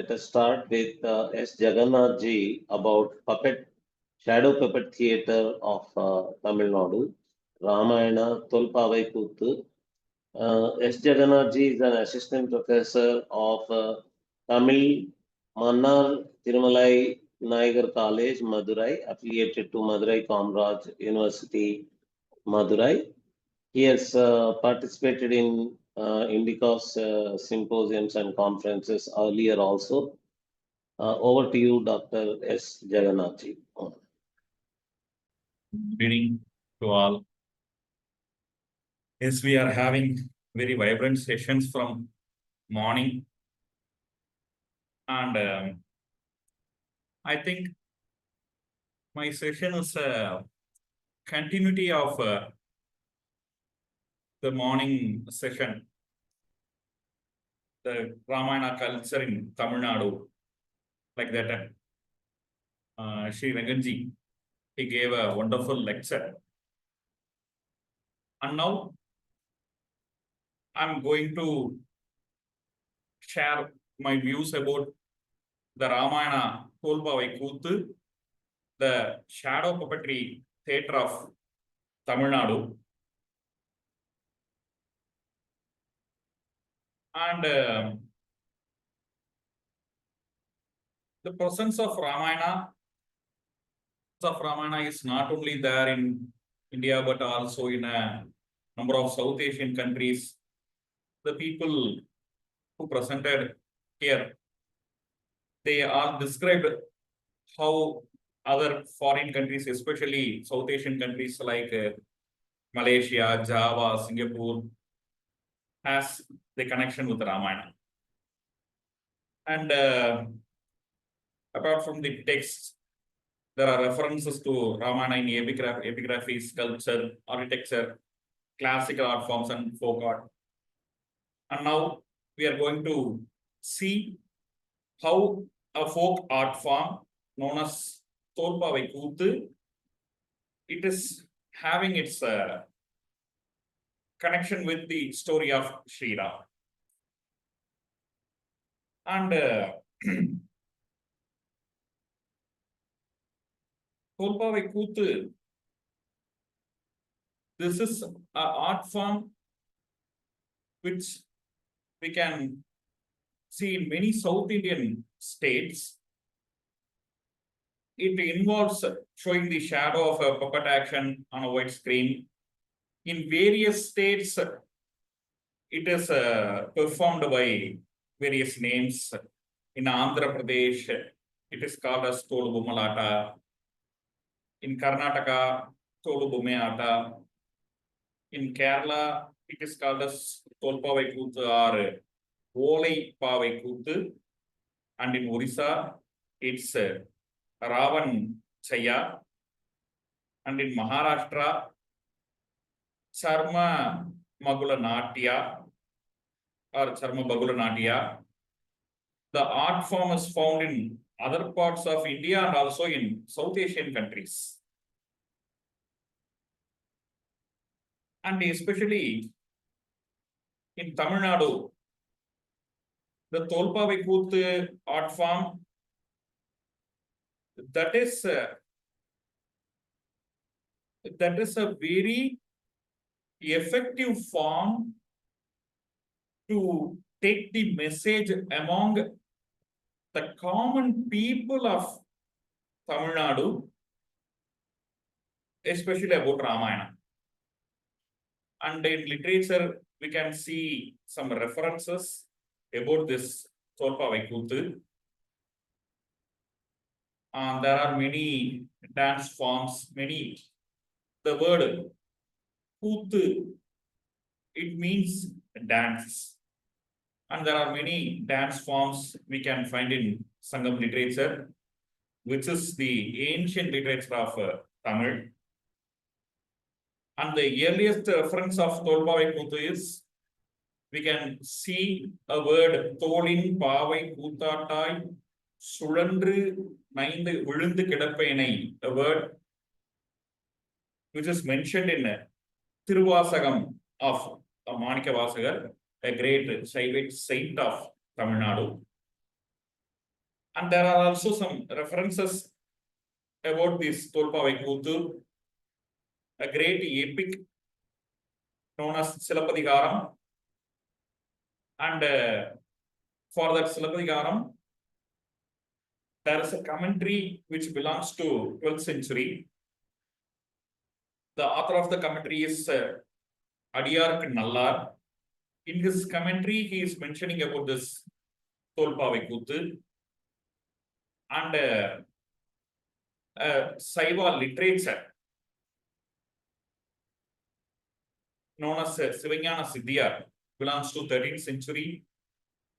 let us start with S. Jagannath ji about shadow puppet theatre of Tamil Nadu, Ramayana, Tholpavaikoothu. S. Jagannath ji is an assistant professor of Tamil Mannar Tirumalai Nagar College, Madurai, affiliated to Madurai Comrade University, Madurai. He has participated in INDICA's symposiums and conferences earlier also. Over to you, Dr. S. Jagannath ji. Good evening to all. Yes, we are having very vibrant sessions from morning, and I think my session is a continuity of the morning session, the Ramayana culture in Tamil Nadu, like that. Sri Ranganji, he gave a wonderful lecture. And now I'm going to share my views about the Ramayana Tholpavaikoothu, the shadow puppetry theatre of Tamil Nadu. And the presence of Ramayana is not only there in India, but also in a number of South Asian countries. The people who presented here, they all described how other foreign countries, especially South Asian countries like Malaysia, Java, Singapore, has the connection with Ramayana. And apart from the text, there are references to Ramayana in epigraphy, sculpture, architecture, classical art forms, and folk art. And now we are going to see how a folk art form known as Tholpavaikoothu, it is having its connection with the story of Sri Ram. And Tholpavaikoothu, this is an art form which we can see in many South Indian states. It involves showing the shadow of a puppet action on a white screen. In various states, it is performed by various names. In Andhra Pradesh, it is called as Tolu Bummalata. In Karnataka, Tolu Bumeata. In Kerala, it is called as Tholpavaikoothu or Tholpavaikoothu. And in Orissa, it's Ravan Chaya. And in Maharashtra, Charma Magula Natya or Charma Bagula Natya. The art form is found in other parts of India and also in South Asian countries. And especially in Tamil Nadu, the Tholpavaikoothu art form, that is a very effective form to take the message among the common people of Tamil Nadu, especially about Ramayana. And in literature, we can see some references about this Tholpavaikoothu. There are many dance forms, the word Koothu, it means dance. And there are many dance forms we can find in Sangam literature, which is the ancient literature of Tamil. And the earliest reference of Tholpavaikoothu is, we can see a word Tholin Paavai Koothatai Sulandru Naindu Vilundu Kidappenai, a word which is mentioned in Tiruvasagam of Manikavasagar, a great saint of Tamil Nadu. And there are also some references about this Tholpavaikoothu, a great epic known as Silappadigaram. And for that Silappadigaram, there is a commentary which belongs to 12th century. The author of the commentary is Adiyark Nallar. In his commentary, he is mentioning about this Tholpavaikoothu and Saiva literature known as Sivanyana Siddhiyar belongs to 13th century.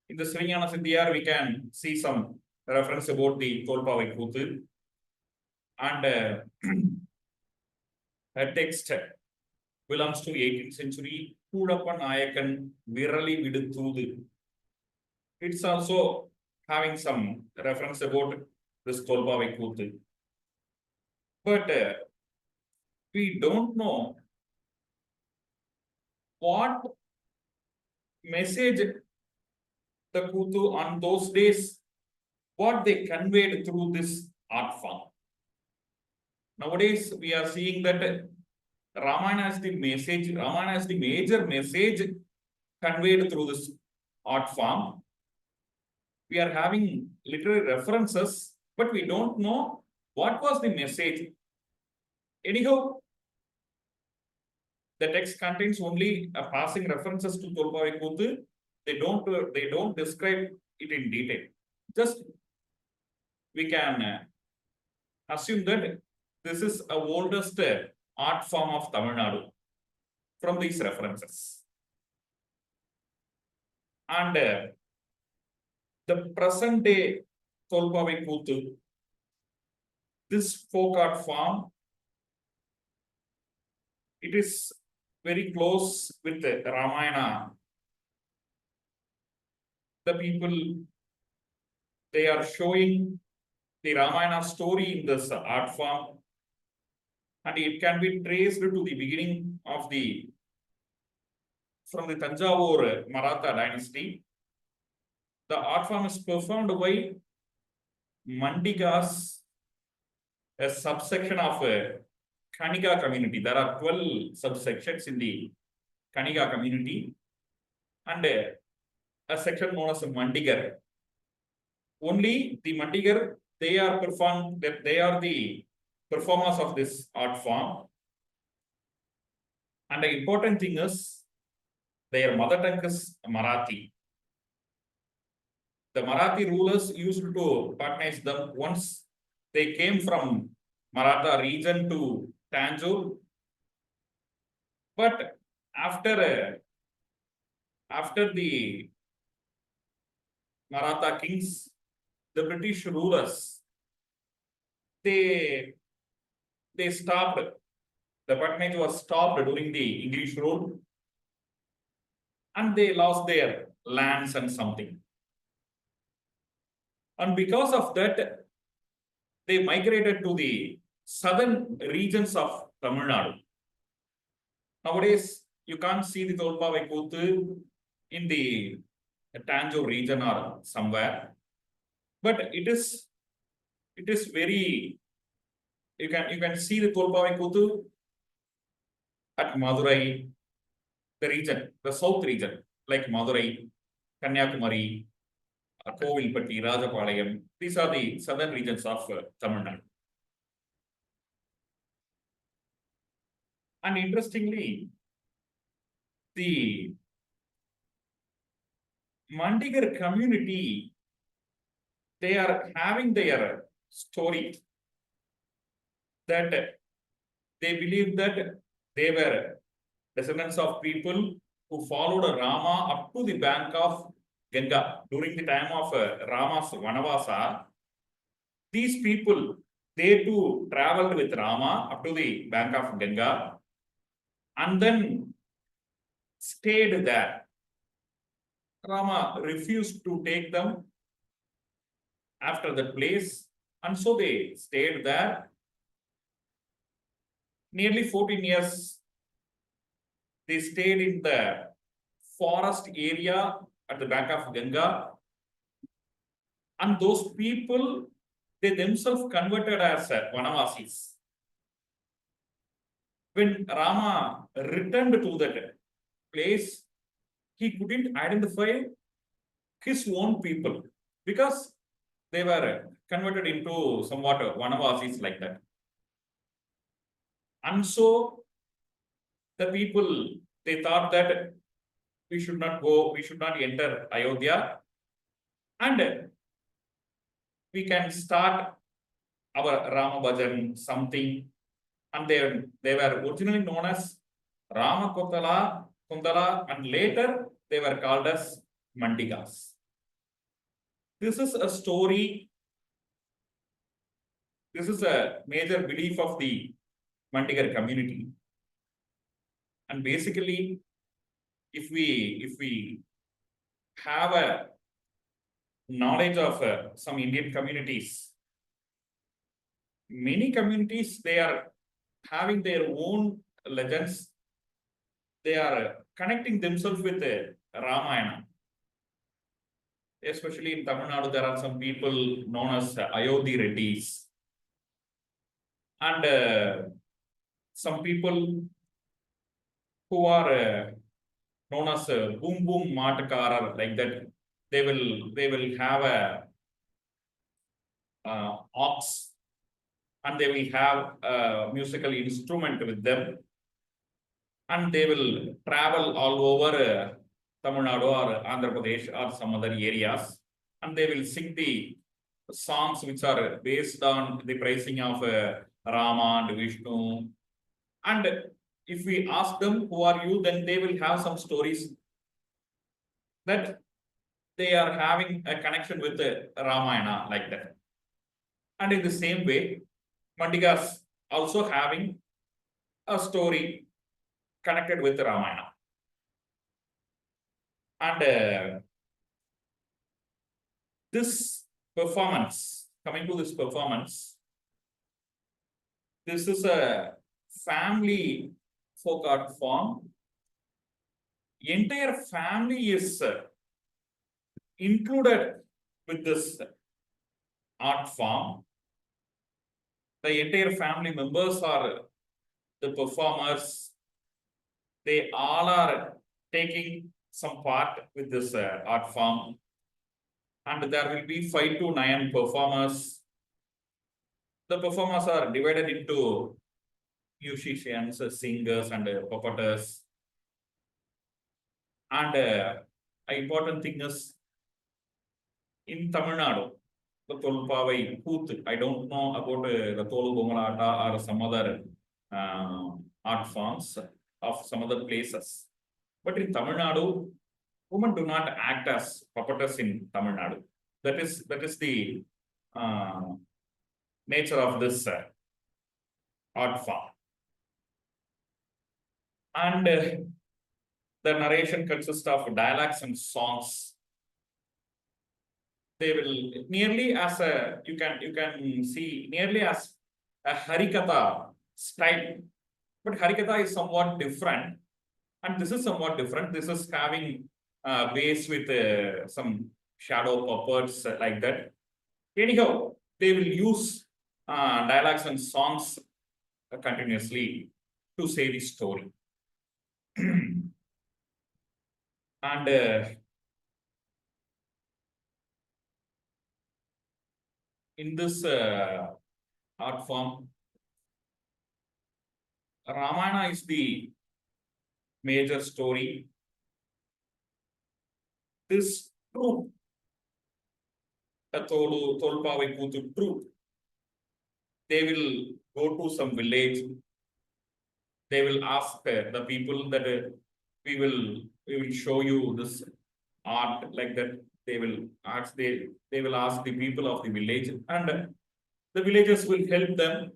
In the Sivanyana Siddhiyar, we can see some reference about the Tholpavaikoothu and a text belongs to 18th century. Koodappan Nayakan Virali Viduthudu. It's also having some reference about this Tholpavaikoothu. But we don't know what message the Koothu on those days, what they conveyed through this art form. Nowadays, we are seeing that Ramayana is the message, Ramayana is the major message conveyed through this art form. We are having literary references, but we don't know what was the message. Anyhow, the text contains only a passing references to Tholpavaikoothu. They don't describe it in detail. Just we can assume that this is a oldest art form of Tamil Nadu from these references. And the present day Tholpavaikoothu, this folk art form, it is very close with the Ramayana. The people, they are showing the Ramayana story in this art form, and it can be traced to the beginning of from the Thanjavur Maratha dynasty. The art form is performed by Mandigars, a subsection of Kanigar community. There are 12 subsections in the Kanigar community, and a section known as Mandigar. Only the Mandigar, they are the performers of this art form. And the important thing is their mother tongue is Marathi. The Marathi rulers used to patronize them once they came from Maratha region to Thanjavur. But after the Maratha kings, the British rulers, they stopped. The patronage was stopped during the English rule, and they lost their lands and something. And because of that, they migrated to the southern regions of Tamil Nadu. Nowadays, you can't see the Tholpavaikoothu in the Thanjavur region or somewhere, but it is very, you can see the Tholpavaikoothu at Madurai, the region, the south region, like Madurai, Kanyakumari, Kovilpatti, Rajapalayam. These are the southern regions of Tamil Nadu. And interestingly, the Mandigar community, they are having their story that they believe that they were descendants of people who followed Rama up to the bank of Ganga during the time of Rama's Vanavasa. These people, they too traveled with Rama up to the bank of Ganga and then stayed there. Rama refused to take them after that place, and so they stayed there. Nearly 14 years, they stayed in the forest area at the bank of Ganga. And those people, they themselves converted as Vanavasis. When Rama returned to that place, he couldn't identify his own people because they were converted into somewhat Vanavasis like that. And so the people, they thought that we should not go, we should not enter Ayodhya, and we can start our Rama Bhajan something. And they were originally known as Rama Kundala, and later they were called as Mandigas. This is a story. This is a major belief of the Mandigar community. And basically, if we have a knowledge of some Indian communities, many communities, they are having their own legends. They are connecting themselves with Ramayana. Especially in Tamil Nadu, there are some people known as Ayodhi Reddis. And some people who are known as Boom Boom Matakarar, like that. They will have a ox, and they will have a musical instrument with them, and they will travel all over Tamil Nadu or Andhra Pradesh or some other areas, and they will sing the songs which are based on the praising of Rama and Vishnu. And if we ask them, who are you, then they will have some stories that they are having a connection with the Ramayana like that. And in the same way, Mandigas also having a story connected with the Ramayana. And this performance, coming to this performance, this is a family folk art form. Entire family is included with this art form. The entire family members are the performers. They all are taking some part with this art form. And there will be 5 to 9 performers. The performers are divided into musicians, singers, and puppeteers. And an important thing is, in Tamil Nadu, the Tholpavaikoothu, I don't know about the Tholubomalata or some other art forms of some other places. But in Tamil Nadu, women do not act as puppeteers in Tamil Nadu. That is the nature of this art form. And the narration consists of dialogues and songs. They will nearly as a, you can see nearly as a Harikatha style, but Harikatha is somewhat different, and this is somewhat different. This is having base with some shadow puppets like that. Anyhow, they will use dialogues and songs continuously to say the story. And in this art form, Ramayana is the major story. This troop, the Tholpavaikoothu troop, they will go to some village. They will ask the people that we will show you this art like that. They will ask the people of the village, and the villagers will help them,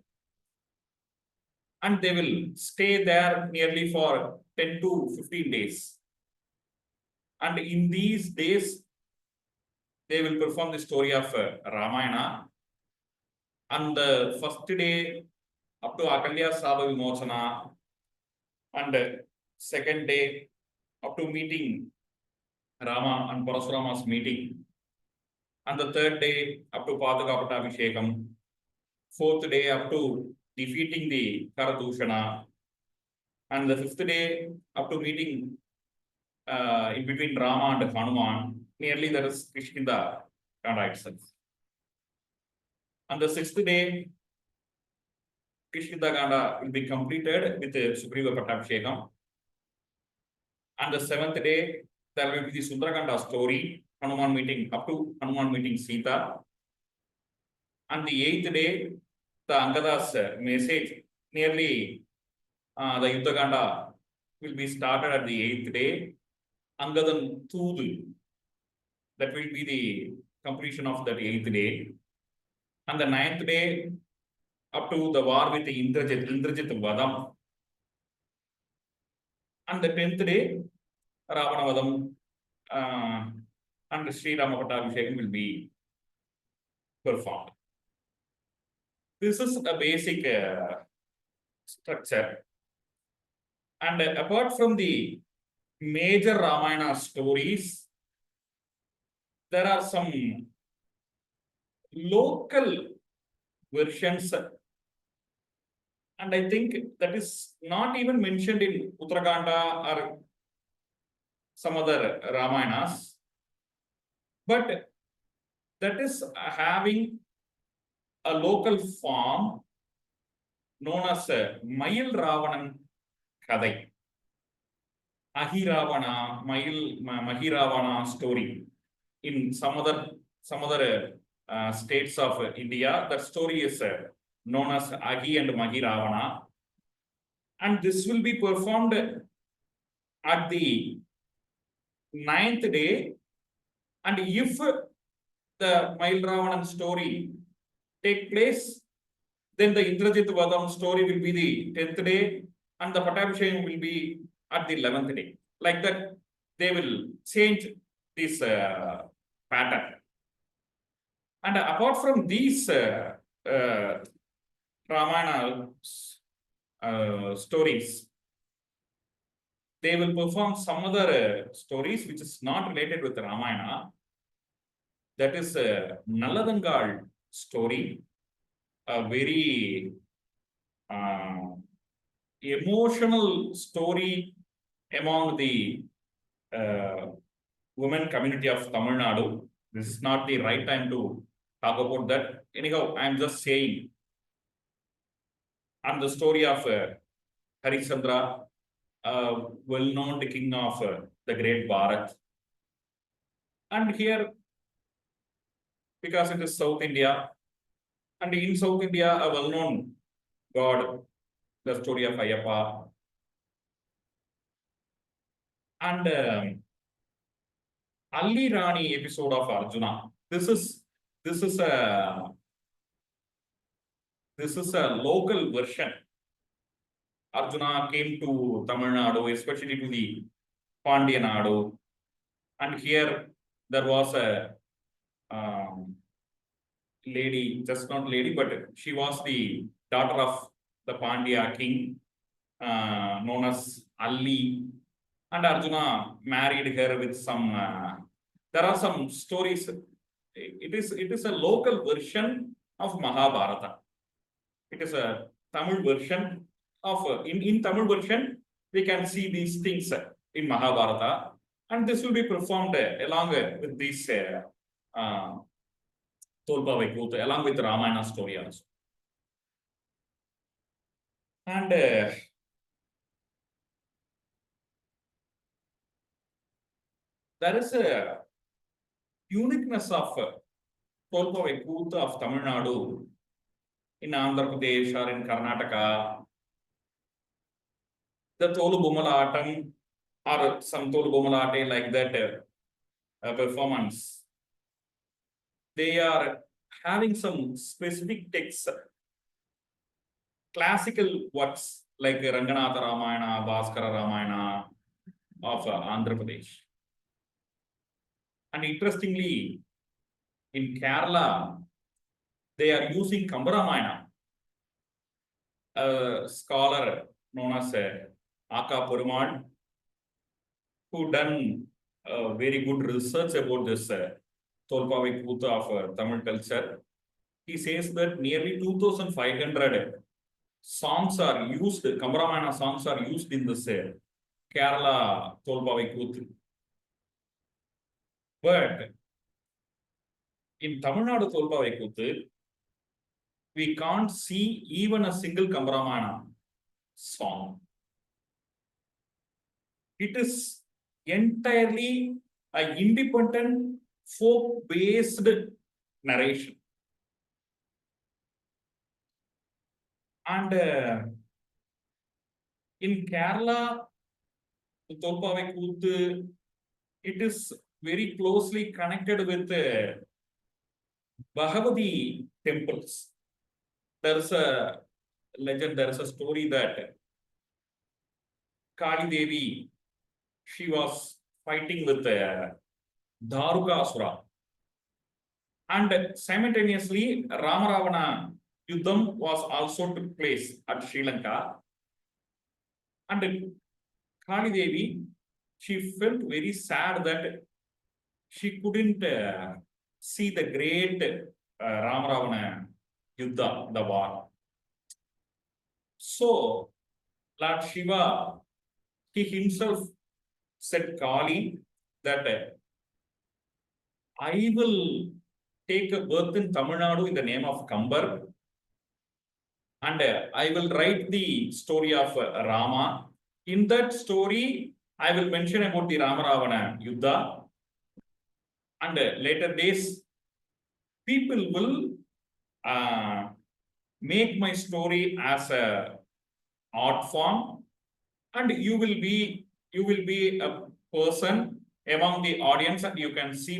and they will stay there nearly for 10 to 15 days. And in these days, they will perform the story of Ramayana. And the first day, up to Akalya Saba Vimochana, and second day, up to meeting Rama and Parashurama's meeting. And the third day up to Pathakapattabhishekam. Fourth day up to defeating the Karadushana. And the fifth day up to meeting in between Rama and Hanuman. Nearly there is Kishkinda Kanda itself. And the sixth day, Kishkinda Kanda will be completed with the Sugriva Pattabhishekam. And the seventh day, there will be the Sundarakanda story, Hanuman meeting up to Hanuman meeting Sita. And the eighth day, the Angada's message, nearly the Yuddhakanda will be started at the eighth day. Angadan Thoothu, that will be the completion of that eighth day. And the ninth day, up to the war with the Indrajit Vadam. And the 10th day, Ravana Vadam and Sri Rama Pattabhishekam will be performed. This is a basic structure. And apart from the major Ramayana stories, there are some local versions. And I think that is not even mentioned in Uttarakhanda or some other Ramayanas. But that is having a local form known as Mayil Ravanan Kadai. Ahiravana, Mahiravana story. In some other states of India, that story is known as Ahi and Mahiravana. And this will be performed at the 9th day. And if the Mayil Ravanan story take place, then the Indrajit Vadam story will be the 10th day, and the Pattabhishekam will be at the 11th day. Like that, they will change this pattern. And apart from these Ramayana stories, they will perform some other stories which is not related with Ramayana. That is Nalladangal story, a very emotional story among the women community of Tamil Nadu. This is not the right time to talk about that. Anyhow, I am just saying. And the story of Harishchandra, well-known king of the great Bharat. And here, because it is South India, and in South India, a well-known god, the story of Ayyappa. And Alli Rani episode of Arjuna. This is a local version. Arjuna came to Tamil Nadu, especially to the Pandya Nadu, and here there was a lady, just not lady, but she was the daughter of the Pandya king, known as Alli, and Arjuna married her with some. There are some stories. It is a local version of Mahabharata. It is a Tamil version of in Tamil version. We can see these things in Mahabharata, and this will be performed along with this Tholpavaikoothu, along with the Ramayana story also. And there is a uniqueness of Tholpavaikoothu of Tamil Nadu in Andhra Pradesh or in Karnataka. The Tholubumalatam or some Tholubumalatte like that performance, they are having some specific texts, classical works like Ranganatha Ramayana, Bhaskara Ramayana of Andhra Pradesh. And interestingly, in Kerala, they are using Kambaramayana, a scholar known as Aka Perumal, who done very good research about this Tholpavaikoothu of Tamil culture. He says that nearly 2,500 songs are used, Ramayana songs are used in this Kerala Tholpavaikoothu. But in Tamilnadu Tholpavaikoothu, we can't see even a single Ramayana song. It is entirely an independent folk-based narration. And in Kerala, Tholpavaikoothu, it is very closely connected with Bhagavati temples. There is a legend, there is a story that Kali Devi, she was fighting with Dharukasura. And simultaneously, Rama-Ravana Yuddham was also took place at Sri Lanka. And Kali Devi, she felt very sad that she couldn't see the great Rama-Ravana Yuddha, the war. So, Lord Shiva, he himself said Kali that I will take a birth in Tamil Nadu in the name of Kambar, and I will write the story of Rama. In that story, I will mention about the Rama-Ravana Yuddha, and later days, people will make my story as a art form, and you will be a person among the audience, and you can see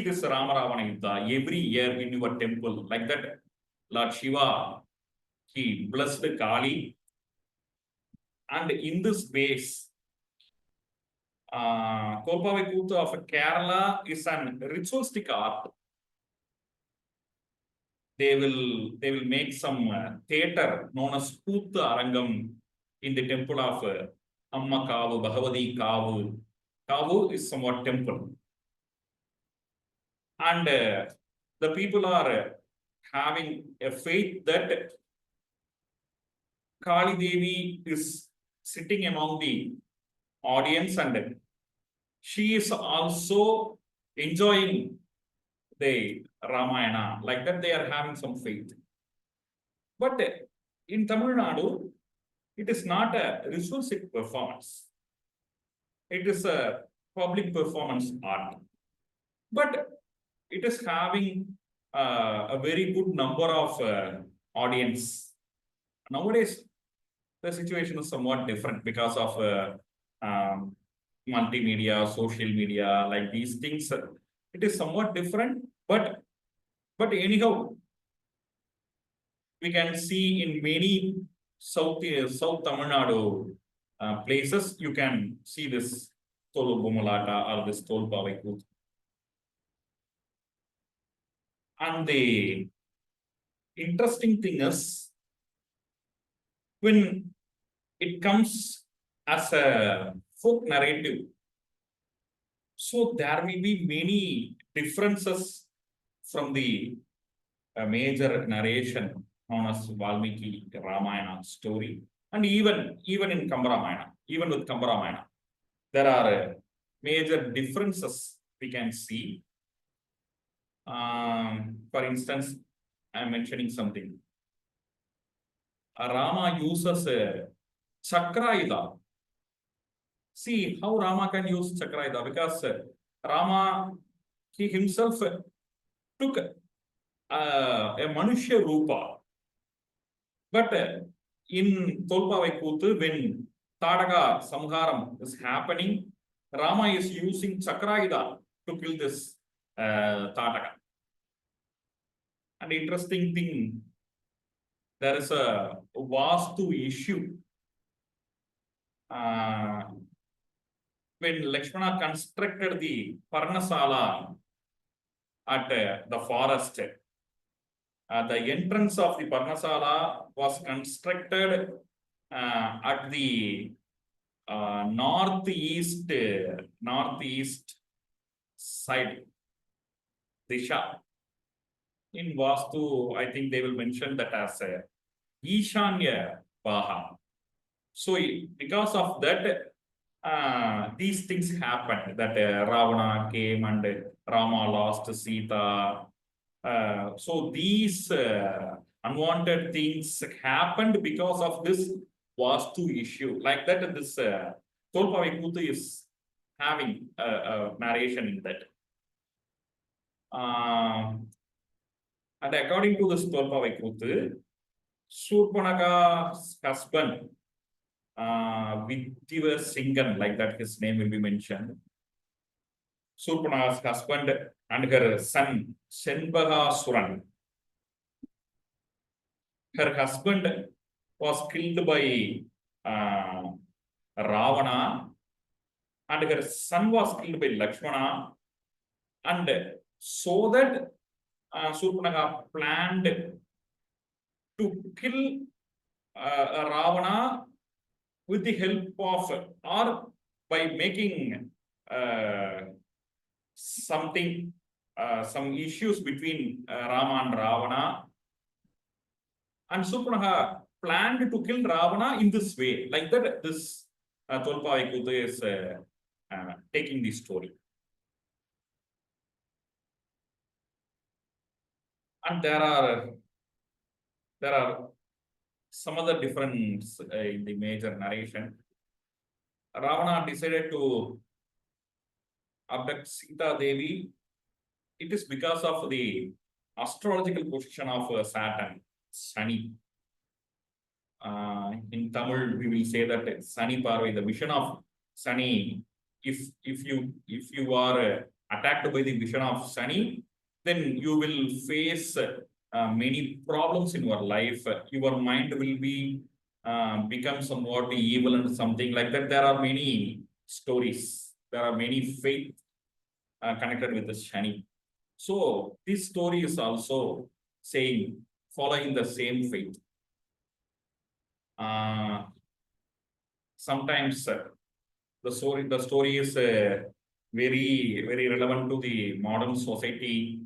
this Rama-Ravana Yuddha every year in your temple. Like that, Lord Shiva, he blessed Kali, and in this base, Tholpavaikoothu of Kerala is an ritualistic art. They will make some theater known as Koothu Arangam in the temple of Amma Kavu, Bhagavati Kavu. Kavu is somewhat temple. And the people are having a faith that Kali Devi is sitting among the audience, and she is also enjoying the Ramayana. Like that, they are having some faith. But in Tamil Nadu, it is not a ritualistic performance. It is a public performance art. But it is having a very good number of audience. Nowadays, the situation is somewhat different because of multimedia, social media, like these things. It is somewhat different, but anyhow, we can see in many South Tamil Nadu places, you can see this Tolu Bumalata or this Tholpavaikoothu. And the interesting thing is, when it comes as a folk narrative, so there will be many differences from the major narration known as Valmiki Ramayana story, and even in Ramayana, even with Ramayana, there are major differences we can see. For instance, I am mentioning something. Rama uses Chakrayuda. See how Rama can use Chakrayuda, because Rama, he himself took a Manushya Rupa. But in Tholpavaikoothu, when Tadaka Samharam is happening, Rama is using Chakrayuda to kill this Tadaka. And interesting thing, there is a Vastu issue. When Lakshmana constructed the Parnasala at the forest, the entrance of the Parnasala was constructed at the northeast side. Disha. In Vastu, I think they will mention that as a Ishanya Vaha. So because of that, these things happened, that Ravana came and Rama lost Sita. So these unwanted things happened because of this Vastu issue. Like that, this Tholpavaikoothu is having a narration in that. And according to this Tholpavaikoothu, Surpanaga's husband, Vidhiva Singan, like that his name will be mentioned. Surpanaga's husband and her son, Senbagasuran. Her husband was killed by Ravana, and her son was killed by Lakshmana. And so that Surpanaga planned to kill Ravana with the help of, or by making something, some issues between Rama and Ravana. And Surpanaga planned to kill Ravana in this way. Like that, this Tholpavaikoothu is taking the story. And there are some other difference in the major narration. Ravana decided to abduct Sita Devi. It is because of the astrological position of Saturn, Sani. In Tamil, we will say that Sani Paavai, the vision of Sani. If you are attacked by the vision of Sani, then you will face many problems in your life. Your mind will be become somewhat evil and something like that. There are many stories. There are many faith connected with the Shani. So this story is also saying, following the same faith. Sometimes the story is very relevant to the modern society.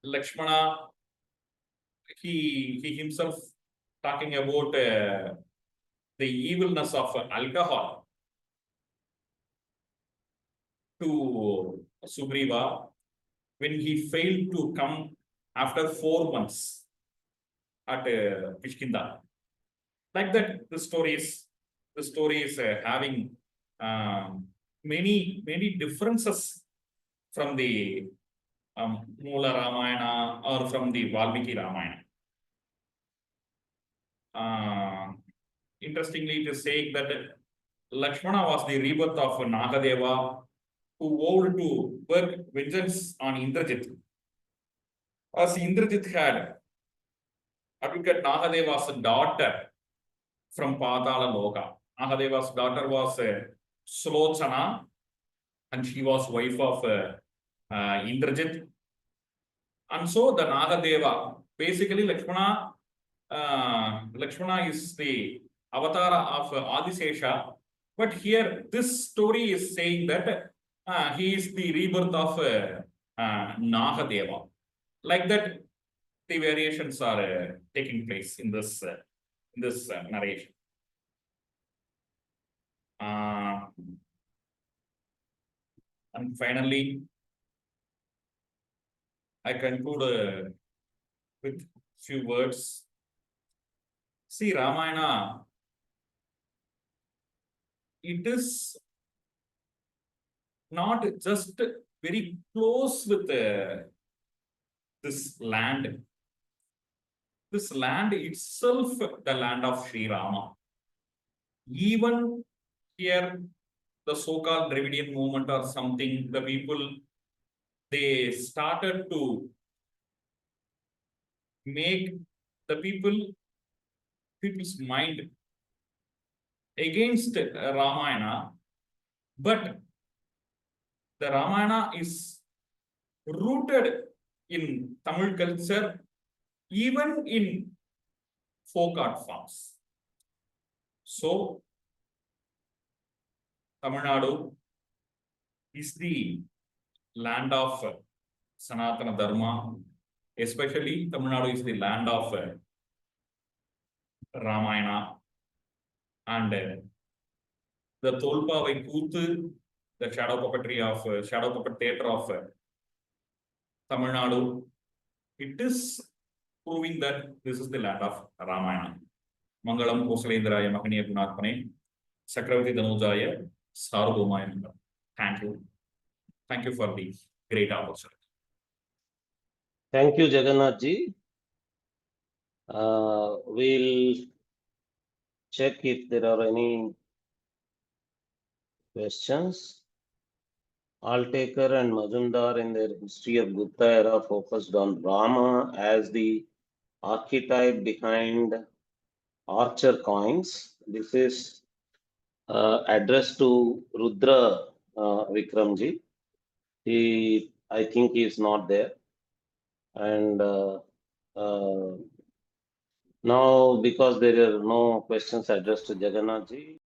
Lakshmana, he himself talking about the evilness of alcohol to Sugriva when he failed to come after 4 months at Kishkinda. Like that, the story is having many differences from the Mula Ramayana or from the Valmiki Ramayana. Interestingly, it is saying that Lakshmana was the rebirth of Nagadeva, who vowed to work vengeance on Indrajit. As Indrajit had advocate Nagadeva's daughter from Patala Loka. Nagadeva's daughter was Slochana, and she was wife of Indrajit. And so the Nagadeva, basically Lakshmana is the avatar of Adisesha, but here this story is saying that he is the rebirth of Nagadeva. Like that, the variations are taking place in this narration. And finally, I conclude with few words. See, Ramayana, it is not just very close with this land. This land itself, the land of Sri Rama. Even here, the so-called Dravidian movement or something, the people, they started to make the people's mind against Ramayana, but the Ramayana is rooted in Tamil culture, even in folk art forms. So, Tamil Nadu, is the land of Sanatana Dharma, especially Tamil Nadu is the land of Ramayana, and the Tholpavaikoothu, the shadow puppetry of shadow puppet theatre of Tamil Nadu, it is proving that this is the land of Ramayana. Mangalam Kosalendraya Mahaniya Gunatmane, Sakravati Danujaya, Sarvabhaumaya. Thank you. Thank you for the great opportunity. Thank you, Jagannath ji. We'll check if there are any questions. Altekar and Majumdar in their history of Gupta era focused on Rama as the archetype behind archer coins. This is addressed to Rudra Vikramji. I think he is not there. And now, because there are no questions addressed to Jagannath ji,